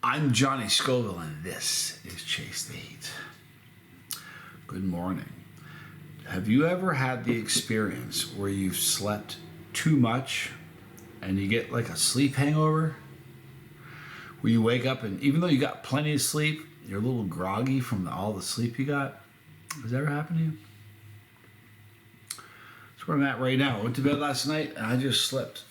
I'm Johnny Scoville, and this is Chase the Heat. Good morning. Have you ever had the experience where you've slept too much and you get like a sleep hangover? Where you wake up and even though you got plenty of sleep, you're a little groggy from all the sleep you got? Has that ever happened to you? That's where I'm at right now. I went to bed last night and I just slept.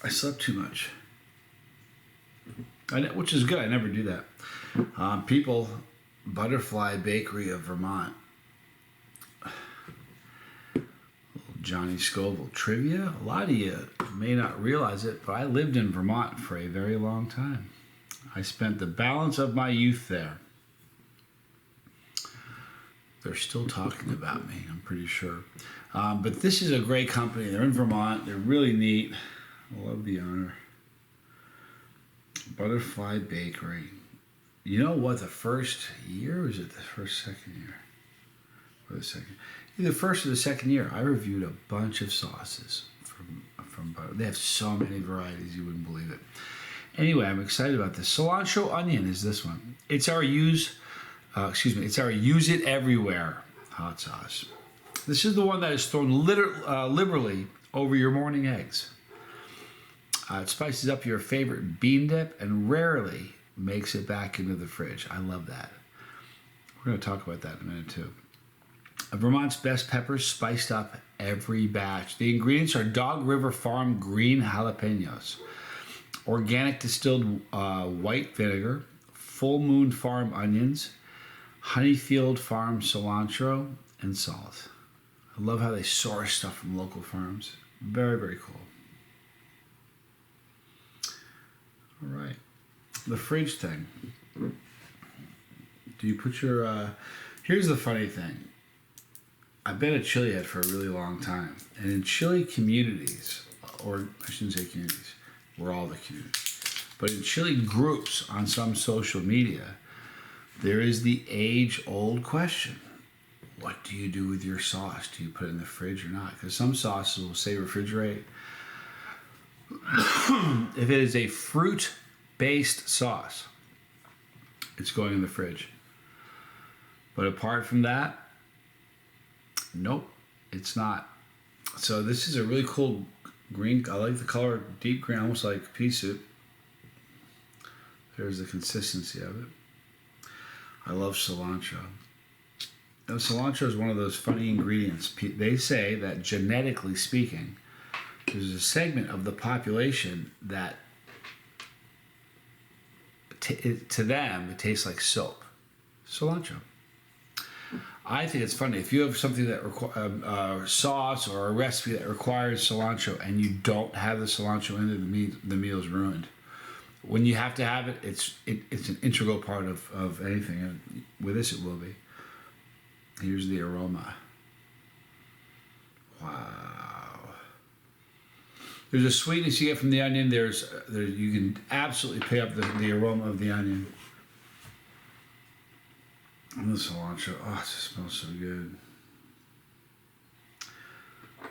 I slept too much. Which is good. I never do that. Butterfly Bakery of Vermont. Johnny Scoville trivia. A lot of you may not realize it, but I lived in Vermont for a very long time. I spent the balance of my youth there. They're still talking about me, I'm pretty sure. But this is a great company. They're in Vermont. They're really neat. I love the owner. Butterfly Bakery. You know what? The first year, or is it the second year? Or the second? Either the first or the second year, I reviewed a bunch of sauces from Butter. They have so many varieties, you wouldn't believe it. Anyway, I'm excited about this. Cilantro onion is this one. It's our use it everywhere hot sauce. This is the one that is thrown liberally over your morning eggs. It spices up your favorite bean dip and rarely makes it back into the fridge. I love that. We're going to talk about that in a minute too. Vermont's best peppers spiced up every batch. The ingredients are Dog River Farm green jalapenos, organic distilled white vinegar, Full Moon Farm onions, Honeyfield Farm cilantro, and salt. I love how they source stuff from local farms. Very, very cool. All right. The fridge thing. Do you put your... Here's the funny thing. I've been a chili head for a really long time. And in chili communities, or I shouldn't say communities, we're all the communities, but in chili groups on some social media, there is the age-old question. What do you do with your sauce? Do you put it in the fridge or not? Because some sauces will say refrigerate. If it is a fruit-based sauce, it's going in the fridge. But apart from that, nope, it's not. So this is a really cool green. I like the color, deep green, almost like pea soup. There's the consistency of it. I love cilantro. Now, cilantro is one of those funny ingredients. They say that genetically speaking, there's a segment of the population that to them it tastes like soap. Cilantro. I think it's funny if you have something that sauce or a recipe that requires cilantro and you don't have the cilantro in it, the meal is ruined. When you have to have it, it's an integral part of anything, and with this it will be. Here's the aroma. Wow. There's a sweetness you get from the onion. You can absolutely pick up the aroma of the onion. And the cilantro. Oh, it just smells so good.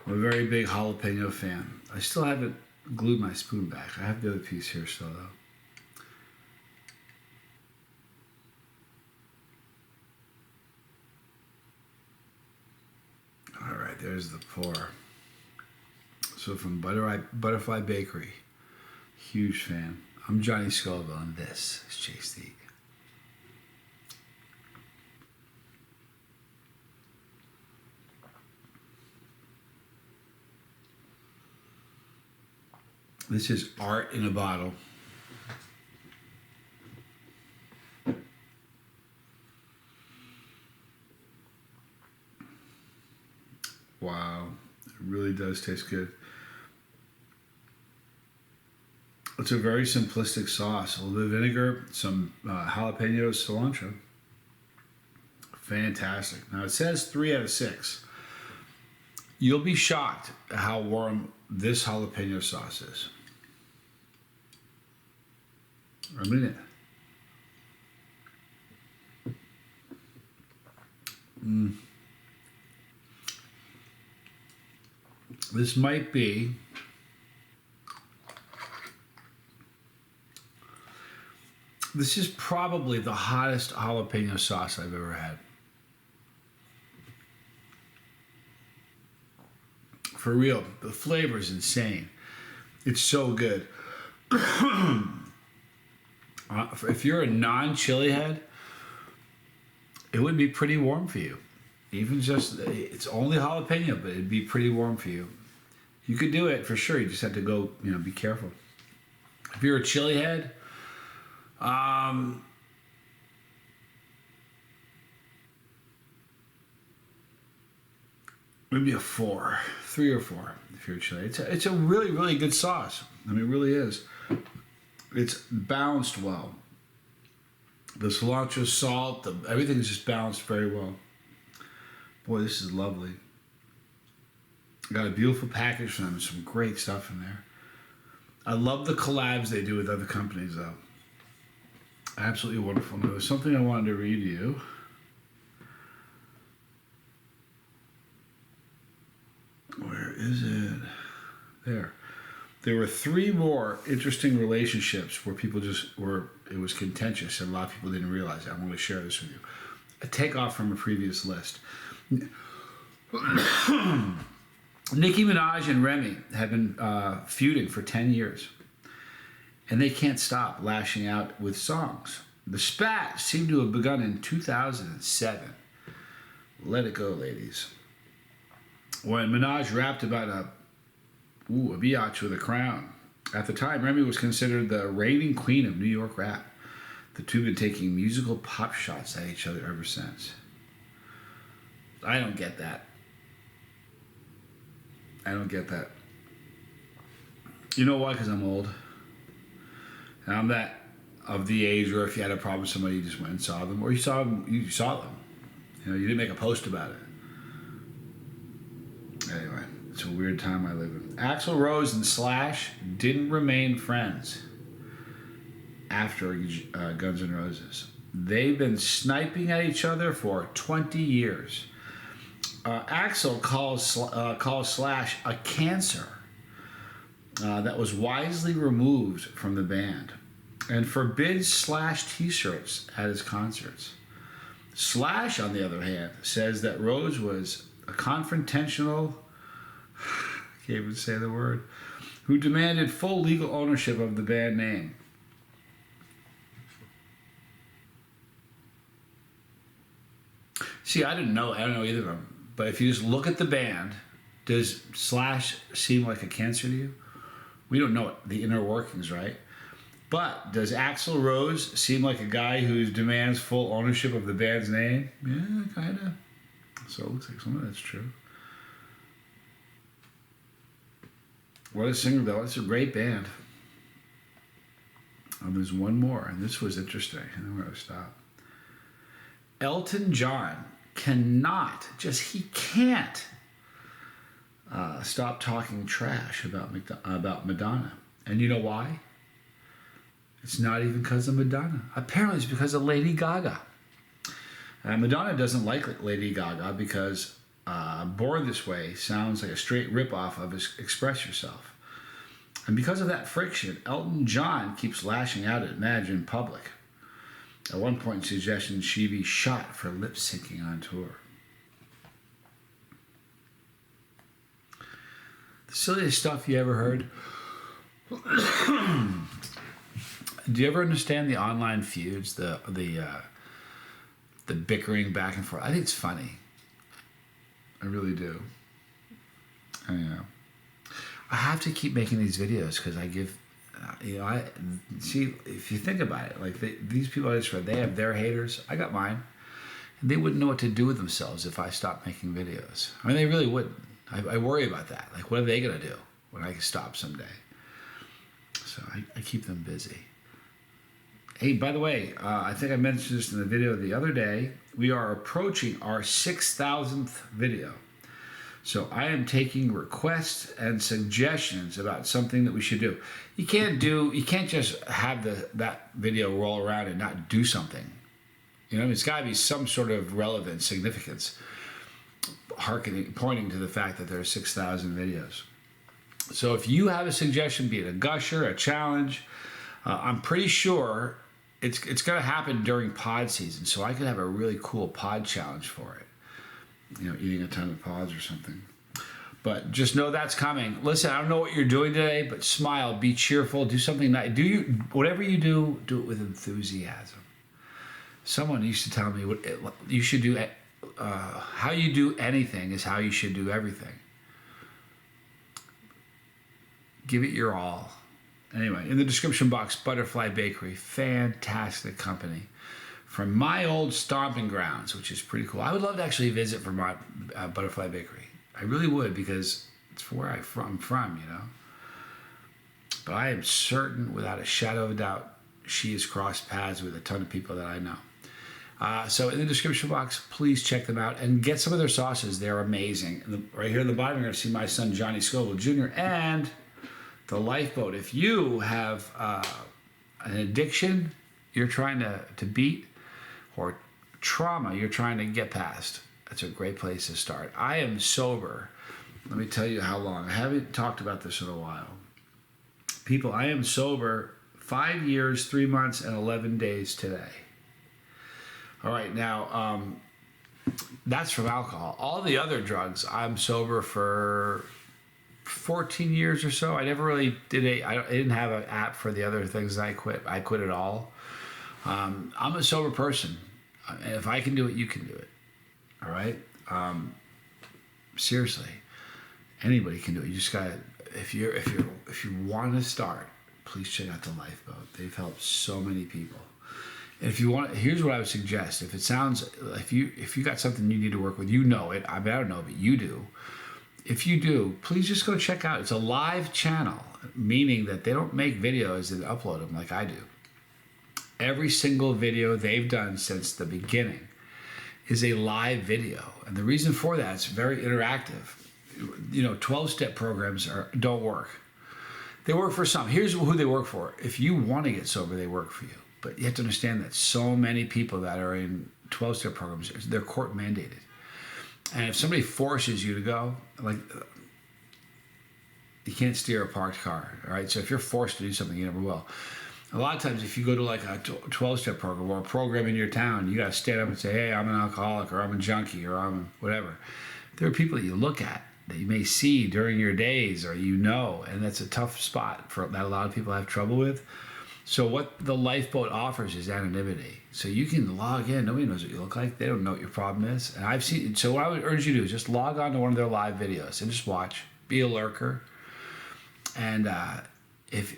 I'm a very big jalapeno fan. I still haven't glued my spoon back. I have the other piece here still, though. All right, there's the pour. So from Butterfly Bakery, huge fan. I'm Johnny Scoville, and this is Chase the Heat. This is art in a bottle. Wow, it really does taste good. It's a very simplistic sauce. A little bit of vinegar, some jalapenos, cilantro. Fantastic. Now it says 3 out of 6. You'll be shocked at how warm this jalapeno sauce is. A minute. This might be This is probably the hottest jalapeno sauce I've ever had. For real, the flavor is insane. It's so good. If you're a non-chili head, it would be pretty warm for you. Even just, it's only jalapeno, but it'd be pretty warm for you. You could do it for sure. You just have to go, be careful. If you're a chili head, maybe a 4, 3 or 4 if you're a chili. It's a really, really good sauce. I mean, it really is. It's balanced well. The cilantro, salt, everything is just balanced very well. Boy, this is lovely. Got a beautiful package for them. Some great stuff in there. I love the collabs they do with other companies, though. Absolutely wonderful. Now, there's something I wanted to read to you. Where is it? There. There were 3 more interesting relationships where people it was contentious, and a lot of people didn't realize it. I want to share this with you. A takeoff from a previous list. Nicki Minaj and Remy have been feuding for 10 years, and they can't stop lashing out with songs. The spat seemed to have begun in 2007. Let it go, ladies. When Minaj rapped about a biatch with a crown. At the time, Remy was considered the reigning queen of New York rap. The two have been taking musical pop shots at each other ever since. I don't get that. I don't get that. You know why? Because I'm old. And I'm that of the age where if you had a problem with somebody, you just went and saw them. Or you saw them. You didn't make a post about it. Anyway, it's a weird time I live in. Axl Rose and Slash didn't remain friends after Guns N' Roses. They've been sniping at each other for 20 years. Axl calls Slash a cancer that was wisely removed from the band and forbids Slash t-shirts at his concerts. Slash, on the other hand, says that Rose was a confrontational, I can't even say the word, who demanded full legal ownership of the band name. See, I don't know either of them. But if you just look at the band, does Slash seem like a cancer to you? We don't know the inner workings, right? But does Axl Rose seem like a guy who demands full ownership of the band's name? Yeah, kind of. So it looks like some of that's true. What a singer, though. It's a great band. There's one more, and this was interesting. And then we're going to stop. Elton John he can't stop talking trash about Madonna. And you know why? It's not even because of Madonna. Apparently it's because of Lady Gaga. Madonna doesn't like Lady Gaga because Born This Way sounds like a straight ripoff of Express Yourself. And because of that friction, Elton John keeps lashing out at Madge in public. At one point, suggesting she be shot for lip syncing on tour. The silliest stuff you ever heard. Do you ever understand the online feuds, the bickering back and forth? I think it's funny. I really do. I have to keep making these videos because I give. I see. If you think about it, like these people they have their haters. I got mine, and they wouldn't know what to do with themselves if I stopped making videos. I mean, they really wouldn't. I worry about that. Like, what are they gonna do when I stop someday? So I keep them busy. Hey, by the way, I think I mentioned this in the video the other day. We are approaching our 6,000th video. So I am taking requests and suggestions about something that we should do. You can't just have that video roll around and not do something. It's got to be some sort of relevant significance, pointing to the fact that there are 6,000 videos. So if you have a suggestion, be it a gusher, a challenge, I'm pretty sure it's going to happen during pod season, so I could have a really cool pod challenge for it. Eating a ton of pods or something. But just know that's coming. Listen, I don't know what you're doing today, but smile, be cheerful, do something nice. Whatever you do it with enthusiasm. Someone used to tell me what you should do. How you do anything is how you should do everything. Give it your all. Anyway, in the description box, Butterfly Bakery, fantastic company from my old stomping grounds, which is pretty cool. I would love to actually visit Vermont Butterfly Bakery. I really would, because it's where I'm from, But I am certain, without a shadow of a doubt, she has crossed paths with a ton of people that I know. So in the description box, please check them out and get some of their sauces. They're amazing. Right here at the bottom, you're going to see my son, Johnny Scoville Jr., and the Lifeboat. If you have an addiction you're trying to beat, or trauma you're trying to get past, that's a great place to start. I am sober. Let me tell you how long. I haven't talked about this in a while. People, I am sober 5 years, 3 months, and 11 days today. All right, now, that's from alcohol. All the other drugs, I'm sober for 14 years or so. I never really I didn't have an app for the other things I quit. I quit it all. I'm a sober person. And if I can do it, you can do it. All right? Seriously. Anybody can do it. You just gotta, if you want to start, please check out the Lifeboat. They've helped so many people. And if you want, here's what I would suggest. If it sounds, if you got something you need to work with, you know it. I don't know, but you do. If you do, please just go check out. It's a live channel, meaning that they don't make videos and upload them like I do. Every single video they've done since the beginning is a live video. And the reason for that, it's very interactive. 12-step programs don't work. They work for some. Here's who they work for. If you want to get sober, they work for you. But you have to understand that so many people that are in 12-step programs, they're court mandated. And if somebody forces you to go, like, you can't steer a parked car, all right? So if you're forced to do something, you never will. A lot of times, if you go to like a 12-step program or a program in your town, you got to stand up and say, hey, I'm an alcoholic, or I'm a junkie, or I'm whatever. There are people that you look at that you may see during your days, or and that's a tough spot that a lot of people have trouble with. So what the Lifeboat offers is anonymity. So you can log in. Nobody knows what you look like. They don't know what your problem is. And I've seen. So what I would urge you to do is just log on to one of their live videos and just watch. Be a lurker. And if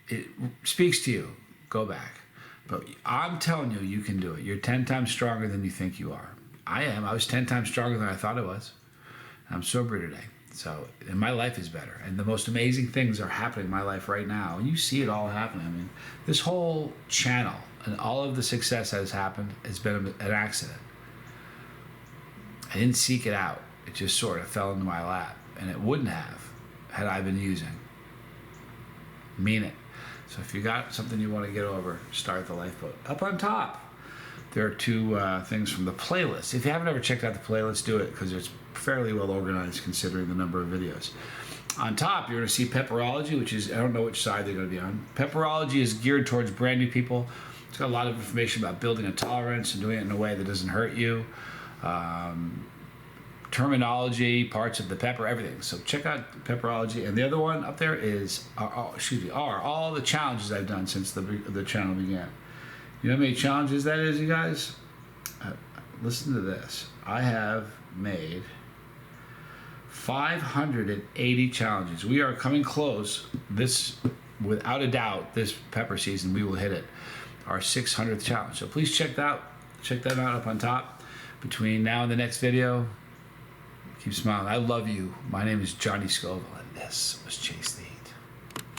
it speaks to you, go back. But I'm telling you, you can do it. You're 10 times stronger than you think you are. I am. I was 10 times stronger than I thought I was. I'm sober today. So, and my life is better. And the most amazing things are happening in my life right now. And you see it all happening. I mean, this whole channel and all of the success that has happened has been an accident. I didn't seek it out. It just sort of fell into my lap. And it wouldn't have had I been using. Mean it. So if you got something you want to get over, start the Lifeboat. Up on top, there are two things from the playlist. If you haven't ever checked out the playlist, do it, because it's fairly well organized considering the number of videos. On top, you're going to see Pepperology, which is, I don't know which side they're going to be on. Pepperology is geared towards brand new people. It's got a lot of information about building a tolerance and doing it in a way that doesn't hurt you. Terminology, parts of the pepper, everything. So check out Pepperology. And the other one up there is, are all the challenges I've done since the channel began. You know how many challenges that is, you guys? Listen to this. I have made 580 challenges. We are coming close. This, without a doubt, this pepper season, we will hit it. Our 600th challenge. So please check that out up on top. Between now and the next video, keep smiling. I love you. My name is Johnny Scoville, and this was Chase the